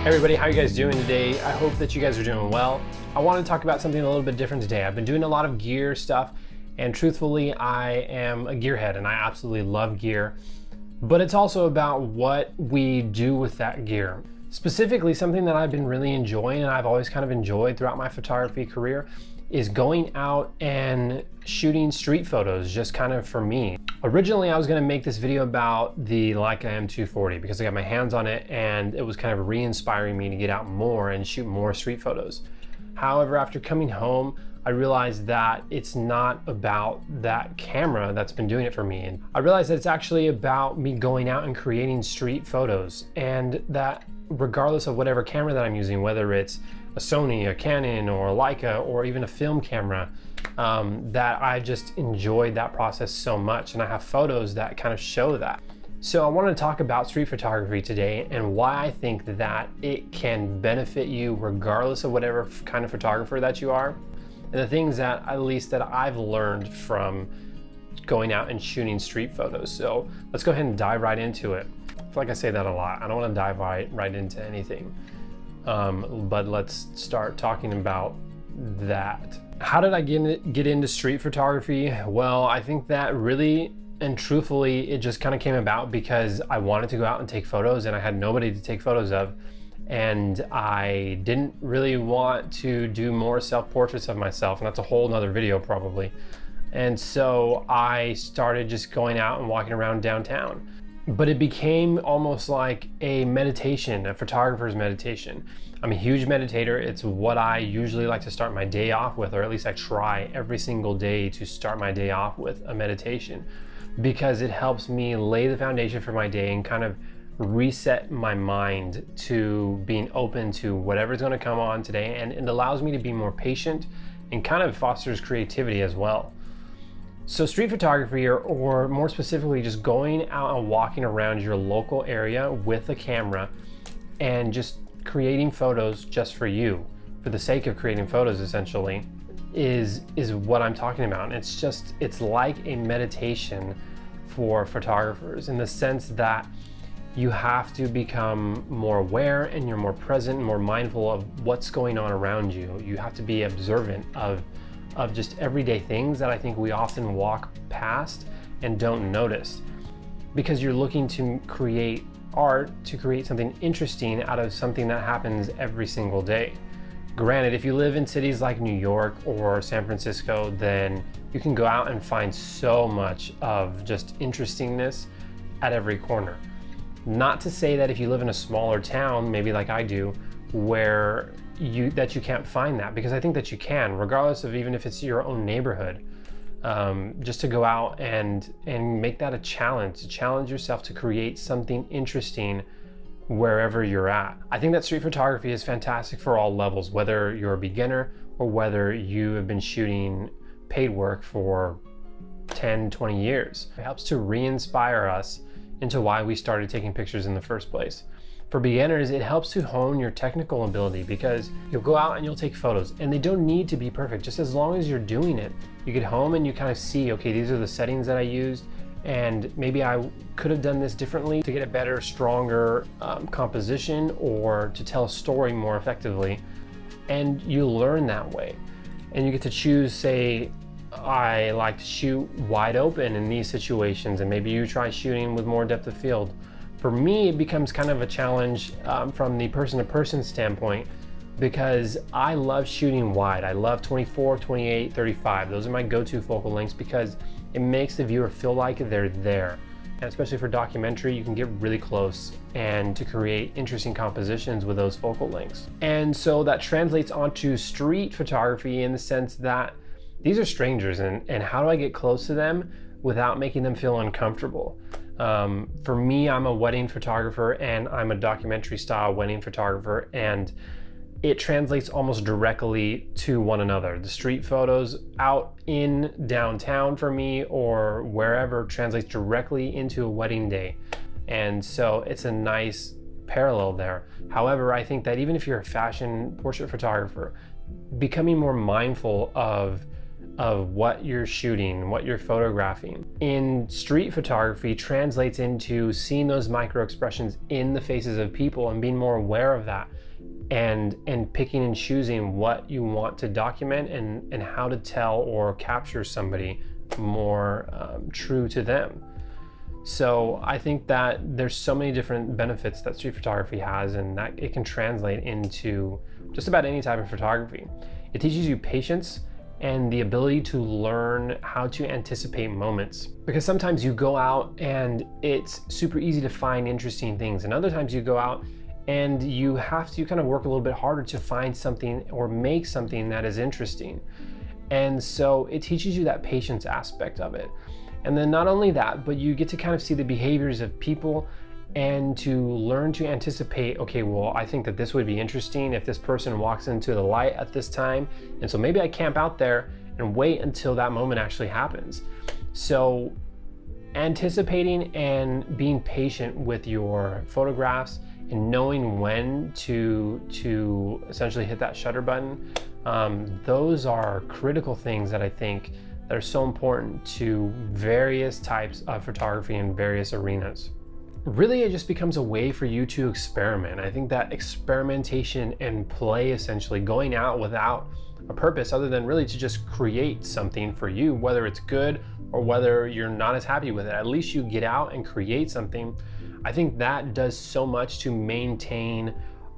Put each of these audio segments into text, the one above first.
Hey everybody, how you guys doing today? I hope that you guys are doing well. I want to talk about something a little bit different today. I've been doing a lot of gear stuff, and truthfully, I am a gearhead and I absolutely love gear. But it's also about what we do with that gear. Specifically, something that I've been really enjoying and I've always kind of enjoyed throughout my photography career is going out and shooting street photos, just kind of for me. Originally, I was gonna make this video about the Leica M240 because I got my hands on it and it was kind of re-inspiring me to get out more and shoot more street photos. However, after coming home, I realized that it's not about that camera that's been doing it for me. And I realized that it's actually about me going out and creating street photos, and that regardless of whatever camera that I'm using, whether it's a Sony, a Canon, or a Leica, or even a film camera, that I just enjoyed that process so much, and I have photos that kind of show that. So I want to talk about street photography today and why I think that it can benefit you regardless of whatever kind of photographer that you are, and the things that at least that I've learned from going out and shooting street photos. So let's go ahead and dive right into it. I feel like I say that a lot. I don't want to dive right into anything, but let's start talking about that. How did I get into street photography? Well, I think that really and truthfully, it just kind of came about because I wanted to go out and take photos and I had nobody to take photos of. And I didn't really want to do more self-portraits of myself, and that's a whole nother video probably. And so I started just going out and walking around downtown. But it became almost like a meditation, a photographer's meditation. I'm a huge meditator. It's what I usually like to start my day off with, or at least I try every single day to start my day off with a meditation, because it helps me lay the foundation for my day and kind of reset my mind to being open to whatever's going to come on today, and it allows me to be more patient and kind of fosters creativity as well. So street photography, or more specifically just going out and walking around your local area with a camera and just creating photos just for you, for the sake of creating photos essentially, is what I'm talking about. And it's like a meditation for photographers, in the sense that you have to become more aware and you're more present and more mindful of what's going on around you. You have to be observant of just everyday things that I think we often walk past and don't notice, because you're looking to create art, to create something interesting out of something that happens every single day. Granted, if you live in cities like New York or San Francisco, then you can go out and find so much of just interestingness at every corner. Not to say that if you live in a smaller town, maybe like I do, where you can't find that, because I think that you can, regardless of even if it's your own neighborhood. Just to go out and make that a challenge, to challenge yourself to create something interesting wherever you're at. I think that street photography is fantastic for all levels, whether you're a beginner or whether you have been shooting paid work for 10, 20 years. It helps to re-inspire us into why we started taking pictures in the first place. For beginners, it helps to hone your technical ability, because you'll go out and you'll take photos, and they don't need to be perfect, just as long as you're doing it. You get home and you kind of see, okay, these are the settings that I used, and maybe I could have done this differently to get a better, stronger composition, or to tell a story more effectively. And you learn that way. And you get to choose, say, I like to shoot wide open in these situations, and maybe you try shooting with more depth of field. For me, it becomes kind of a challenge from the person-to-person standpoint, because I love shooting wide. I love 24, 28, 35. Those are my go-to focal lengths, because it makes the viewer feel like they're there. And especially for documentary, you can get really close and to create interesting compositions with those focal lengths. And so that translates onto street photography, in the sense that these are strangers, and how do I get close to them without making them feel uncomfortable? For me, I'm a wedding photographer and I'm a documentary style wedding photographer, and it translates almost directly to one another. The street photos out in downtown for me or wherever translates directly into a wedding day. And so it's a nice parallel there. However, I think that even if you're a fashion portrait photographer, becoming more mindful of of what you're shooting, what you're photographing. In street photography translates into seeing those micro expressions in the faces of people and being more aware of that, and picking and choosing what you want to document and how to tell or capture somebody more true to them. So I think that there's so many different benefits that street photography has, and that it can translate into just about any type of photography. It teaches you patience and the ability to learn how to anticipate moments, because sometimes you go out and it's super easy to find interesting things, and other times you go out and you have to kind of work a little bit harder to find something or make something that is interesting. And so it teaches you that patience aspect of it. And then not only that, but you get to kind of see the behaviors of people and to learn to anticipate, okay, well, I think that this would be interesting if this person walks into the light at this time. And so maybe I camp out there and wait until that moment actually happens. So anticipating and being patient with your photographs and knowing when to essentially hit that shutter button, those are critical things that I think that are so important to various types of photography in various arenas. Really, it just becomes a way for you to experiment. I think that experimentation and play, essentially going out without a purpose other than really to just create something for you, whether it's good or whether you're not as happy with it, at least you get out and create something. I think that does so much to maintain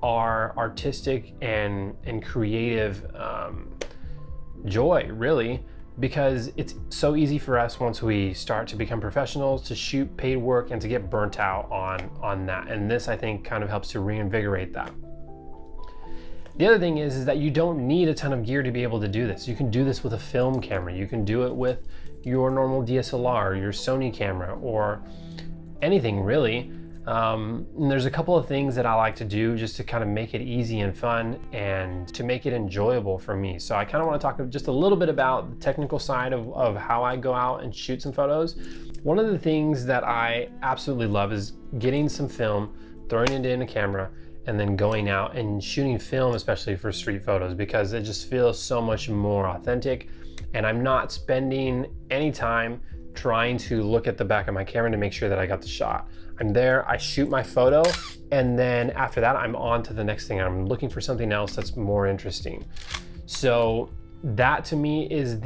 our artistic and creative joy, really, because it's so easy for us once we start to become professionals to shoot paid work and to get burnt out on that. And this, I think, kind of helps to reinvigorate that. The other thing is that you don't need a ton of gear to be able to do this. You can do this with a film camera. You can do it with your normal DSLR, your Sony camera, or anything really. And there's a couple of things that I like to do just to kind of make it easy and fun and to make it enjoyable for me. So I kind of want to talk just a little bit about the technical side of how I go out and shoot some photos. One of the things that I absolutely love is getting some film, throwing it in a camera, and then going out and shooting film, especially for street photos, because it just feels so much more authentic. And I'm not spending any time trying to look at the back of my camera to make sure that I got the shot. I'm there, I shoot my photo, and then after that, I'm on to the next thing. I'm looking for something else that's more interesting. So that to me is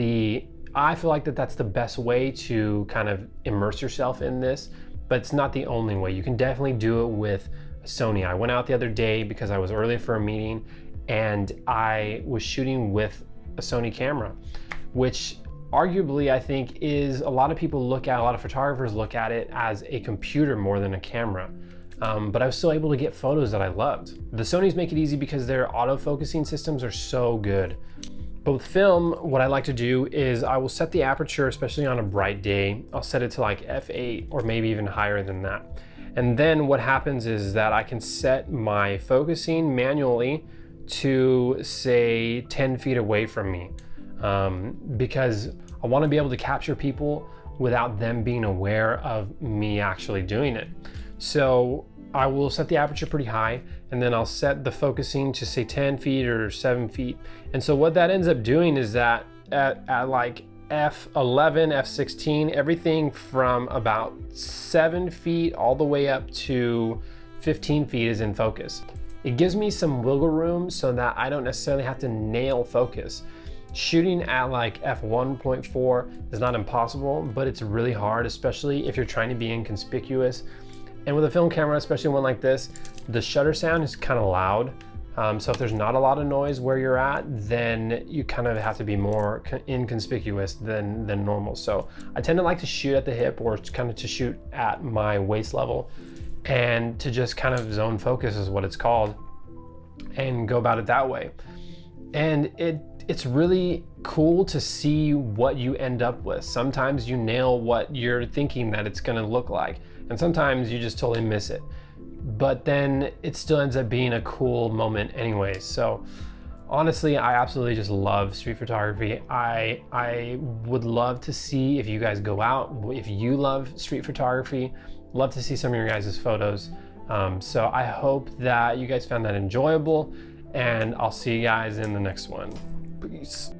I feel like that's the best way to kind of immerse yourself in this, but it's not the only way. You can definitely do it with a Sony. I went out the other day because I was early for a meeting and I was shooting with a Sony camera, which arguably I think is a lot of photographers look at it as a computer more than a camera. But I was still able to get photos that I loved. The Sonys make it easy because their autofocusing systems are so good. But with film, what I like to do is I will set the aperture, especially on a bright day, I'll set it to like f8 or maybe even higher than that. And then what happens is that I can set my focusing manually to say 10 feet away from me. Because I want to be able to capture people without them being aware of me actually doing it. So I will set the aperture pretty high, and then I'll set the focusing to say 10 feet or 7 feet. And so what that ends up doing is that at like f11, f16, everything from about 7 feet all the way up to 15 feet is in focus. It gives me some wiggle room so that I don't necessarily have to nail focus. Shooting at like f1.4 is not impossible, but it's really hard, especially if you're trying to be inconspicuous. And with a film camera, especially one like this, the shutter sound is kind of loud. So if there's not a lot of noise where you're at, then you kind of have to be more inconspicuous than normal. So I tend to like to shoot at the hip, or kind of to shoot at my waist level, and to just kind of zone focus is what it's called, and go about it that way. And it's really cool to see what you end up with. Sometimes you nail what you're thinking that it's gonna look like, and sometimes you just totally miss it. But then it still ends up being a cool moment anyways. So honestly, I absolutely just love street photography. I would love to see if you guys go out, if you love street photography, love to see some of your guys' photos. So I hope that you guys found that enjoyable, and I'll see you guys in the next one. Peace.